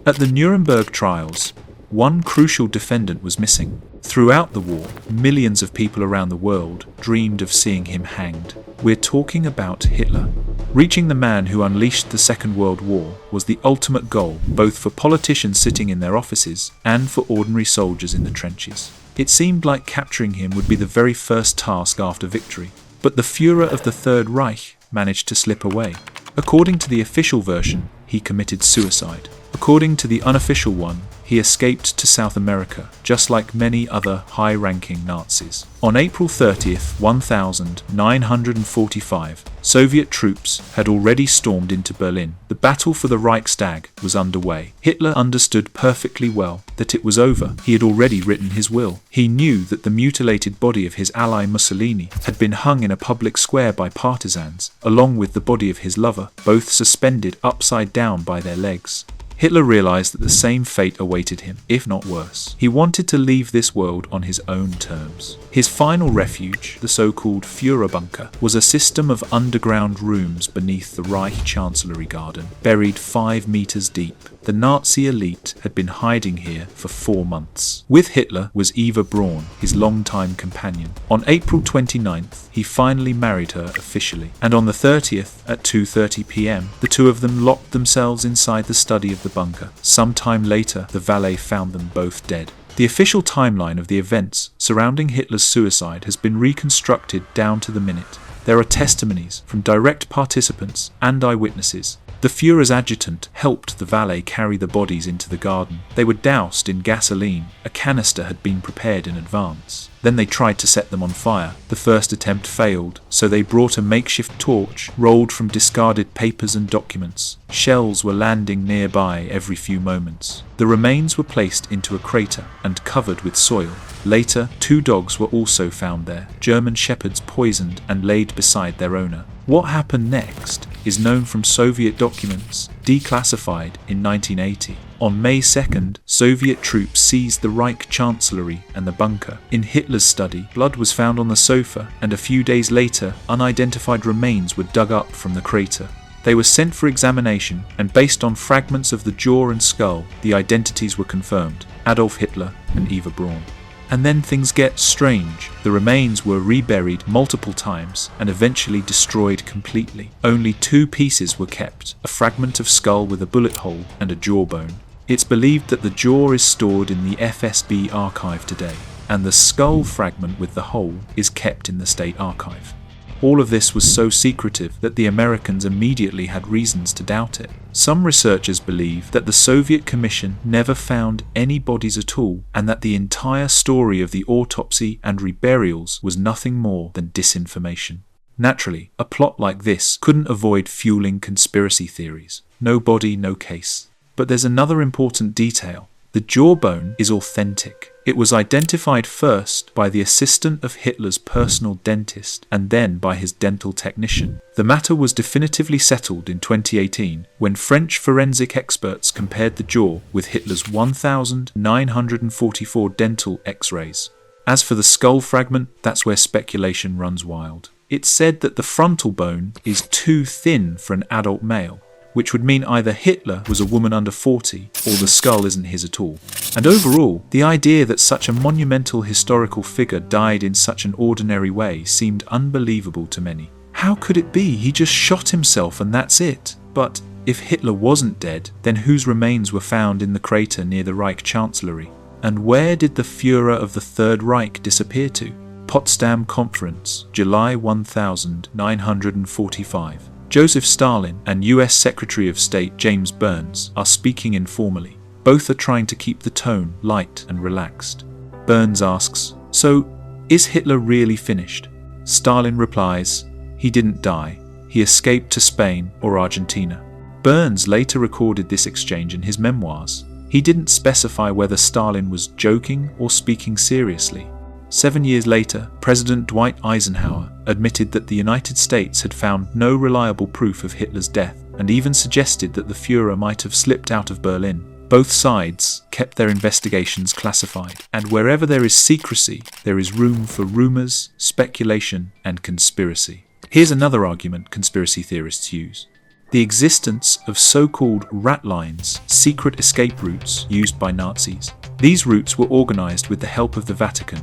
At the Nuremberg trials, one crucial defendant was missing. Throughout the war, millions of people around the world dreamed of seeing him hanged. We're talking about Hitler. Reaching the man who unleashed the Second World War was the ultimate goal, both for politicians sitting in their offices and for ordinary soldiers in the trenches. It seemed like capturing him would be the very first task after victory, but the Führer of the Third Reich managed to slip away. According to the official version, he committed suicide. According to the unofficial one, he escaped to South America, just like many other high-ranking Nazis. On April 30th, 1945, Soviet troops had already stormed into Berlin. The battle for the Reichstag was underway. Hitler understood perfectly well that it was over. He had already written his will. He knew that the mutilated body of his ally Mussolini had been hung in a public square by partisans, along with the body of his lover, both suspended upside down by their legs. Hitler realized that the same fate awaited him, if not worse. He wanted to leave this world on his own terms. His final refuge, the so-called Führer bunker, was a system of underground rooms beneath the Reich Chancellery Garden, buried 5 meters deep. The Nazi elite had been hiding here for 4 months. With Hitler was Eva Braun, his longtime companion. On April 29th, he finally married her officially, and on the 30th, at 2:30 p.m., the two of them locked themselves inside the study of the bunker. Sometime later, the valet found them both dead. The official timeline of the events surrounding Hitler's suicide has been reconstructed down to the minute. There are testimonies from direct participants and eyewitnesses. The Führer's adjutant helped the valet carry the bodies into the garden. They were doused in gasoline. A canister had been prepared in advance. Then they tried to set them on fire. The first attempt failed, so they brought a makeshift torch rolled from discarded papers and documents. Shells were landing nearby every few moments. The remains were placed into a crater and covered with soil. Later, 2 dogs were also found there, German shepherds poisoned and laid beside their owner. What happened next is known from Soviet documents, declassified in 1980. On May 2nd, Soviet troops seized the Reich Chancellery and the bunker. In Hitler's study, blood was found on the sofa, and a few days later, unidentified remains were dug up from the crater. They were sent for examination, and based on fragments of the jaw and skull, the identities were confirmed: Adolf Hitler and Eva Braun. And then things get strange. The remains were reburied multiple times and eventually destroyed completely. Only 2 pieces were kept, a fragment of skull with a bullet hole and a jawbone. It's believed that the jaw is stored in the FSB archive today, and the skull fragment with the hole is kept in the State Archive. All of this was so secretive that the Americans immediately had reasons to doubt it. Some researchers believe that the Soviet Commission never found any bodies at all, and that the entire story of the autopsy and reburials was nothing more than disinformation. Naturally, a plot like this couldn't avoid fueling conspiracy theories. No body, no case. But there's another important detail. The jawbone is authentic. It was identified first by the assistant of Hitler's personal dentist and then by his dental technician. The matter was definitively settled in 2018 when French forensic experts compared the jaw with Hitler's 1,944 dental X-rays. As for the skull fragment, that's where speculation runs wild. It's said that the frontal bone is too thin for an adult male, which would mean either Hitler was a woman under 40 or the skull isn't his at all. And overall, the idea that such a monumental historical figure died in such an ordinary way seemed unbelievable to many. How could it be? He just shot himself and that's it. But if Hitler wasn't dead, then whose remains were found in the crater near the Reich Chancellery? And where did the Führer of the Third Reich disappear to? Potsdam Conference, July 1945. Joseph Stalin and US Secretary of State James Burns are speaking informally. Both are trying to keep the tone light and relaxed. Burns asks, "So, is Hitler really finished?" Stalin replies, "He didn't die. He escaped to Spain or Argentina." Burns later recorded this exchange in his memoirs. He didn't specify whether Stalin was joking or speaking seriously. 7 years later, President Dwight Eisenhower admitted that the United States had found no reliable proof of Hitler's death and even suggested that the Führer might have slipped out of Berlin. Both sides kept their investigations classified, and wherever there is secrecy, there is room for rumors, speculation, and conspiracy. Here's another argument conspiracy theorists use. The existence of so-called rat lines, secret escape routes used by Nazis. These routes were organized with the help of the Vatican.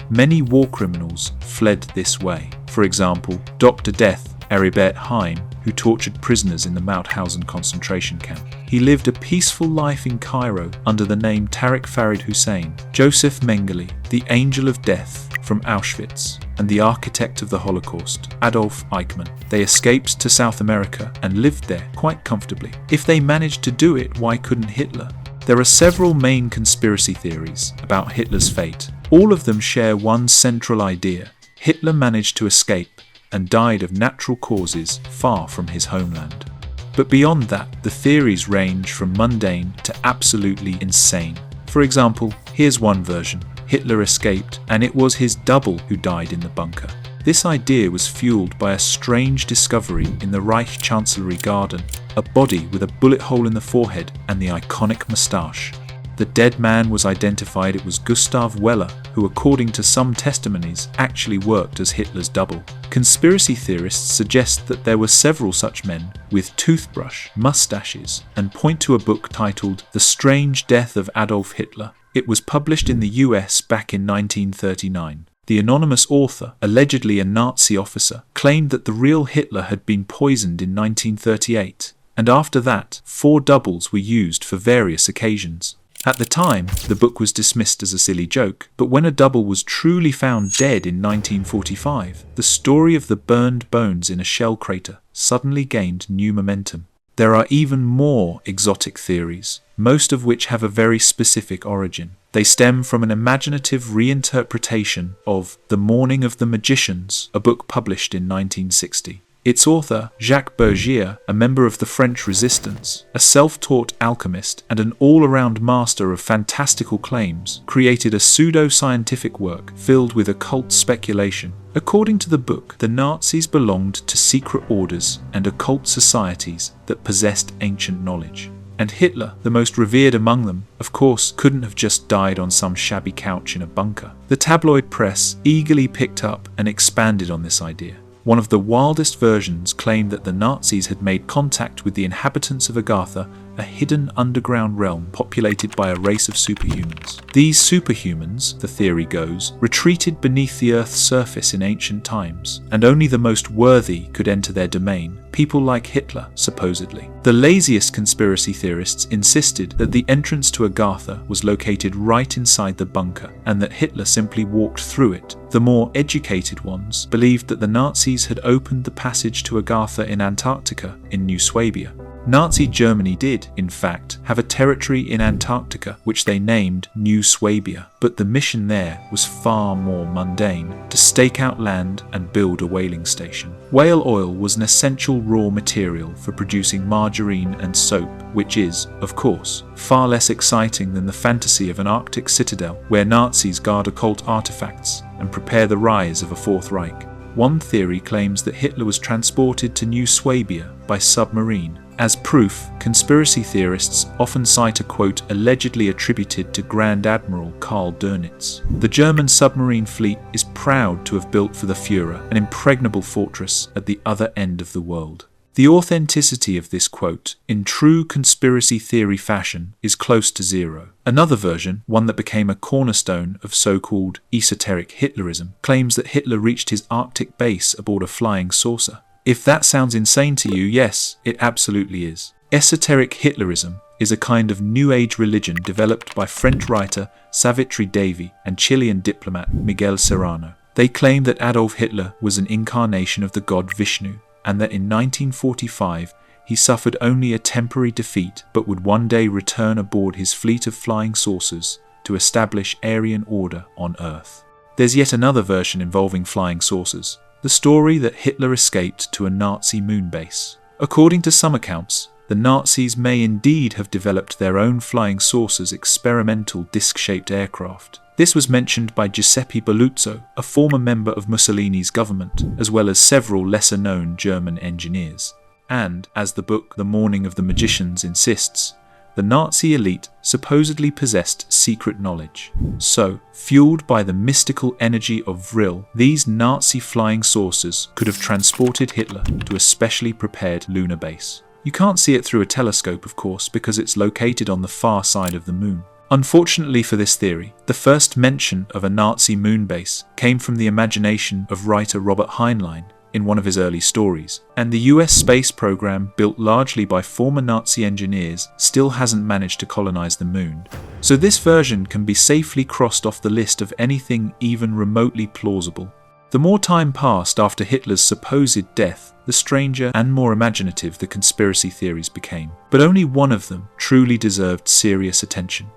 Many war criminals fled this way. For example, Dr. Death, Heribert Heim, who tortured prisoners in the Mauthausen concentration camp. He lived a peaceful life in Cairo under the name Tariq Farid Hussein. Joseph Mengele, the Angel of Death from Auschwitz, and the architect of the Holocaust, Adolf Eichmann. They escaped to South America and lived there quite comfortably. If they managed to do it, why couldn't Hitler? There are several main conspiracy theories about Hitler's fate. All of them share one central idea. Hitler managed to escape and died of natural causes far from his homeland. But beyond that, the theories range from mundane to absolutely insane. For example, here's one version. Hitler escaped, and it was his double who died in the bunker. This idea was fueled by a strange discovery in the Reich Chancellery garden, a body with a bullet hole in the forehead and the iconic moustache. The dead man was identified. It was Gustav Weller, who according to some testimonies actually worked as Hitler's double. Conspiracy theorists suggest that there were several such men with toothbrush, mustaches, and point to a book titled The Strange Death of Adolf Hitler. It was published in the US back in 1939. The anonymous author, allegedly a Nazi officer, claimed that the real Hitler had been poisoned in 1938, and after that, 4 doubles were used for various occasions. At the time, the book was dismissed as a silly joke, but when a double was truly found dead in 1945, the story of the burned bones in a shell crater suddenly gained new momentum. There are even more exotic theories, most of which have a very specific origin. They stem from an imaginative reinterpretation of The Morning of the Magicians, a book published in 1960. Its author, Jacques Bergier, a member of the French Resistance, a self-taught alchemist and an all-around master of fantastical claims, created a pseudo-scientific work filled with occult speculation. According to the book, the Nazis belonged to secret orders and occult societies that possessed ancient knowledge. And Hitler, the most revered among them, of course, couldn't have just died on some shabby couch in a bunker. The tabloid press eagerly picked up and expanded on this idea. One of the wildest versions claimed that the Nazis had made contact with the inhabitants of Agartha, a hidden underground realm populated by a race of superhumans. These superhumans, the theory goes, retreated beneath the Earth's surface in ancient times, and only the most worthy could enter their domain, people like Hitler, supposedly. The laziest conspiracy theorists insisted that the entrance to Agartha was located right inside the bunker, and that Hitler simply walked through it. The more educated ones believed that the Nazis had opened the passage to Agartha in Antarctica, in New Swabia. Nazi Germany did, in fact, have a territory in Antarctica which they named New Swabia, but the mission there was far more mundane, to stake out land and build a whaling station. Whale oil was an essential raw material for producing margarine and soap, which is, of course, far less exciting than the fantasy of an Arctic citadel where Nazis guard occult artifacts and prepare the rise of a Fourth Reich. One theory claims that Hitler was transported to New Swabia by submarine. As proof, conspiracy theorists often cite a quote allegedly attributed to Grand Admiral Karl Dönitz. The German submarine fleet is proud to have built for the Führer an impregnable fortress at the other end of the world. The authenticity of this quote, in true conspiracy theory fashion, is close to zero. Another version, one that became a cornerstone of so-called esoteric Hitlerism, claims that Hitler reached his Arctic base aboard a flying saucer. If that sounds insane to you, yes, it absolutely is. Esoteric Hitlerism is a kind of New Age religion developed by French writer Savitri Davy and Chilean diplomat Miguel Serrano. They claim that Adolf Hitler was an incarnation of the god Vishnu, and that in 1945 he suffered only a temporary defeat but would one day return aboard his fleet of flying saucers to establish Aryan order on Earth. There's yet another version involving flying saucers. The story that Hitler escaped to a Nazi moon base. According to some accounts, the Nazis may indeed have developed their own flying saucers experimental disc-shaped aircraft. This was mentioned by Giuseppe Belluzzo, a former member of Mussolini's government, as well as several lesser-known German engineers. And, as the book The Morning of the Magicians insists, the Nazi elite supposedly possessed secret knowledge. So, fueled by the mystical energy of Vril, these Nazi flying saucers could have transported Hitler to a specially prepared lunar base. You can't see it through a telescope, of course, because it's located on the far side of the moon. Unfortunately for this theory, the first mention of a Nazi moon base came from the imagination of writer Robert Heinlein in one of his early stories, and the US space program, built largely by former Nazi engineers, still hasn't managed to colonize the moon. So this version can be safely crossed off the list of anything even remotely plausible. The more time passed after Hitler's supposed death, the stranger and more imaginative the conspiracy theories became. But only one of them truly deserved serious attention: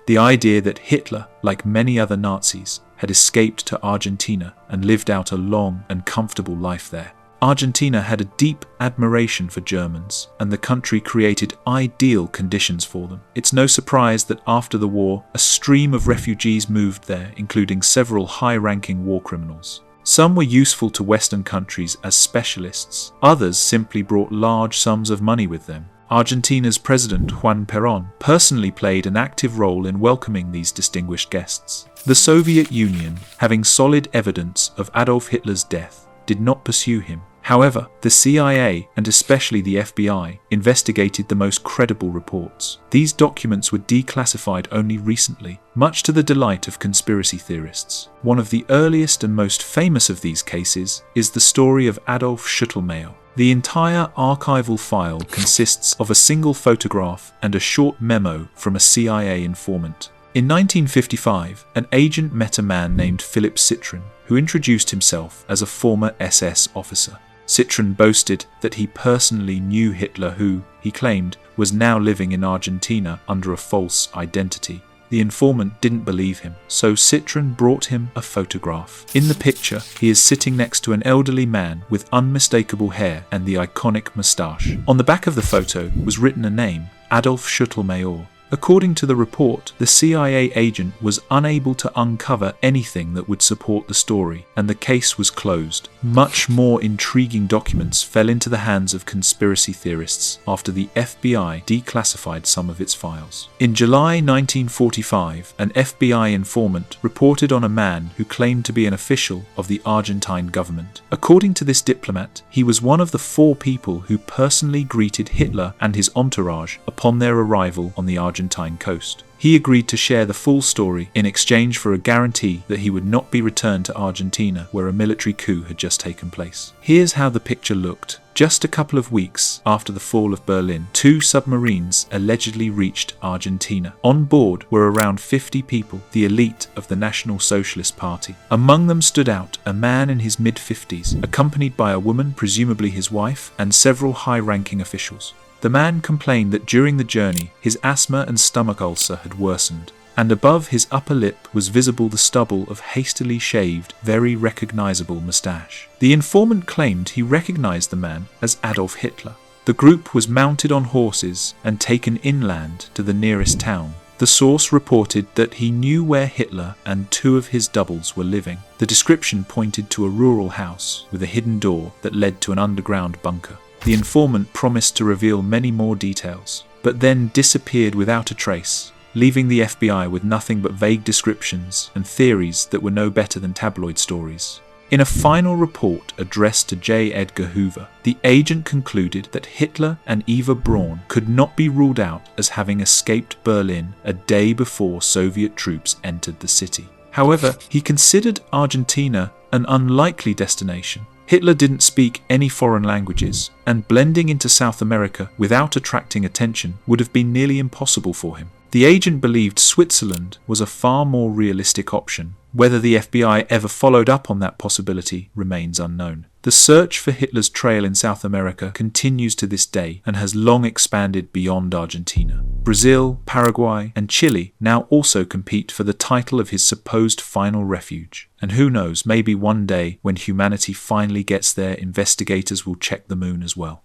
the idea that Hitler, like many other Nazis, had escaped to Argentina and lived out a long and comfortable life there. Argentina had a deep admiration for Germans, and the country created ideal conditions for them. It's no surprise that after the war, a stream of refugees moved there, including several high-ranking war criminals. Some were useful to Western countries as specialists. Others simply brought large sums of money with them. Argentina's President Juan Perón personally played an active role in welcoming these distinguished guests. The Soviet Union, having solid evidence of Adolf Hitler's death, did not pursue him. However, the CIA, and especially the FBI, investigated the most credible reports. These documents were declassified only recently, much to the delight of conspiracy theorists. One of the earliest and most famous of these cases is the story of Adolf Hitler. The entire archival file consists of a single photograph and a short memo from a CIA informant. In 1955, an agent met a man named Philip Citron, who introduced himself as a former SS officer. Citron boasted that he personally knew Hitler, who, he claimed, was now living in Argentina under a false identity. The informant didn't believe him, so Citron brought him a photograph. In the picture, he is sitting next to an elderly man with unmistakable hair and the iconic moustache. On the back of the photo was written a name, Adolf Hitler. According to the report, the CIA agent was unable to uncover anything that would support the story, and the case was closed. Much more intriguing documents fell into the hands of conspiracy theorists after the FBI declassified some of its files. In July 1945, an FBI informant reported on a man who claimed to be an official of the Argentine government. According to this diplomat, he was one of the 4 people who personally greeted Hitler and his entourage upon their arrival on the Argentine coast. He agreed to share the full story in exchange for a guarantee that he would not be returned to Argentina, where a military coup had just taken place. Here's how the picture looked. Just a couple of weeks after the fall of Berlin, 2 submarines allegedly reached Argentina. On board were around 50 people, the elite of the National Socialist Party. Among them stood out a man in his mid-50s, accompanied by a woman, presumably his wife, and several high-ranking officials. The man complained that during the journey, his asthma and stomach ulcer had worsened, and above his upper lip was visible the stubble of hastily shaved, very recognizable moustache. The informant claimed he recognized the man as Adolf Hitler. The group was mounted on horses and taken inland to the nearest town. The source reported that he knew where Hitler and 2 of his doubles were living. The description pointed to a rural house with a hidden door that led to an underground bunker. The informant promised to reveal many more details, but then disappeared without a trace, leaving the FBI with nothing but vague descriptions and theories that were no better than tabloid stories. In a final report addressed to J. Edgar Hoover, the agent concluded that Hitler and Eva Braun could not be ruled out as having escaped Berlin a day before Soviet troops entered the city. However, he considered Argentina an unlikely destination. Hitler didn't speak any foreign languages, and blending into South America without attracting attention would have been nearly impossible for him. The agent believed Switzerland was a far more realistic option. Whether the FBI ever followed up on that possibility remains unknown. The search for Hitler's trail in South America continues to this day and has long expanded beyond Argentina. Brazil, Paraguay, and Chile now also compete for the title of his supposed final refuge. And who knows, maybe one day when humanity finally gets there, investigators will check the moon as well.